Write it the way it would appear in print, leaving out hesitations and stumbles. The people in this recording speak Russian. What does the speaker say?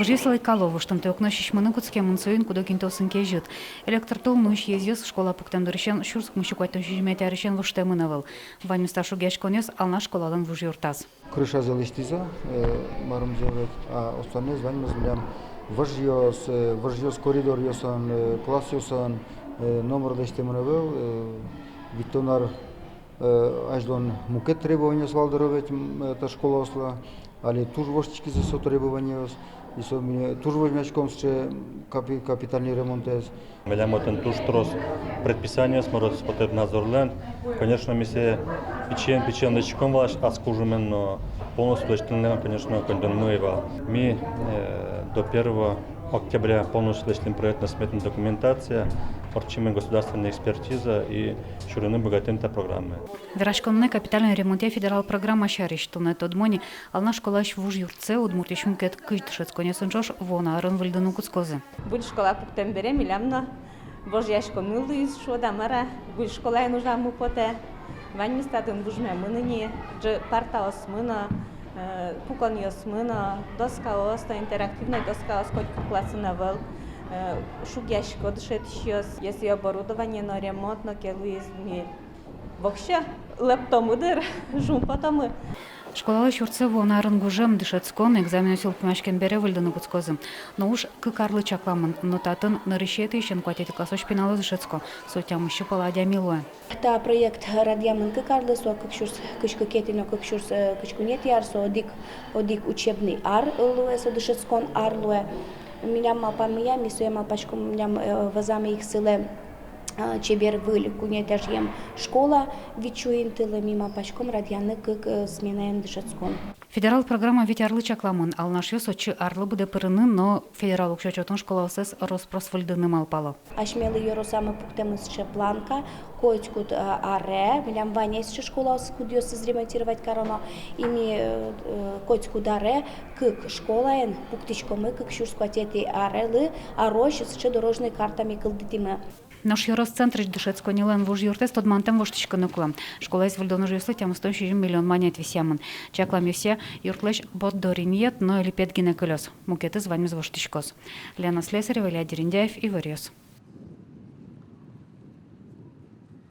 Вжесла Калова, что ты окнощишь манукутские мунцуин, куда кинтосынке жит. Электротол нуш ездис, школа пуктем дорещен, шурск мущуквайтон шижмете арещен вуштемынавыл. Вань месташу гешконес, ална школадан вужюртаз. Крыша залистиза, марым зовет, а остальные звоним размлям. Вожьёс коридор ёсан, класс ёсан, номер лестемревел, витонар аждон мукет требования свалдеровет, эта школа осла, али туж вожчики за со требования ос, и со мне туж возьмячком с капитальный ремонтез. Велямотен туж трос предписания смород спотет назорлен. Конечно, мы се печен дочком ваш, а скужемен, но полностью дочтенлен, конечно, кондон мы ми до 1 октября полностью дочтен проектно-сметная документация, орчимая государственная экспертиза и шурины богатента программы. Верашкомне капитальный ремонте федерал программа шариш, что на тот моне, ална школаш вужюрце, удмуртиш мукет кыштшец, конец унчош, вона арон вальдану куцкозы. Будь школа пуктем бере, милямно, божьяшко милу из шода мара, будь школа и нужна му поте, вань мистатым бужме мыныни, дж парта осмына, пукон осмына, доска оста, интерактивная доска оскоть класса навел, шугяшко дышетищёс, если оборудование на ремонт, на келуизме, вообще лептомудер, жум потомы. Школа шурце вона арон гужем дышецкон, экзамен усил помашкен бере вальдану куцкозы. Но уж кыкарлы чакламын, но татын нарышеты ищен кватети классоч пеналы дышецко, сотям еще паладя милуя. Та проект радиамын кыкарлы, со кыкшурс кычкы кетино кыкшурс кычкунет яр, со одик учебный ар луэ, со дышецкон ар луэ. Меня мапамия, мисуя мапачком, меня вазами их силе чебер выль кунетяжьем школа, вичуин тылы мимо пачком радианы кык сменаем дышецкон. Федерал программа ведь арлы чакламын, ал наш ёсочы арлы буде пырыны, но федерал укшачотон школа сес роспросвольдыны малпало. Ашмелы yorosama пуктемысче планка, коечкут аре, милям ванесче школа скудиос изремонтировать короно, ими коечкут аре, кык школаен, пуктичкомы, кык шурскотети арелы, а рощ с дорожной картами кылдытимы. Наш юросцентр дышецко нилен вуж юртес тот мантем воштичка нуклам. Школа из вальдона жеслы тем 160 миллион монет висямын. Чаклам юсе юртлеш бот дориньет, но или пет гинеколес. Мукеты званим з воштичкос. Лена Слесарева, Илья Дериндяев и Варьёс.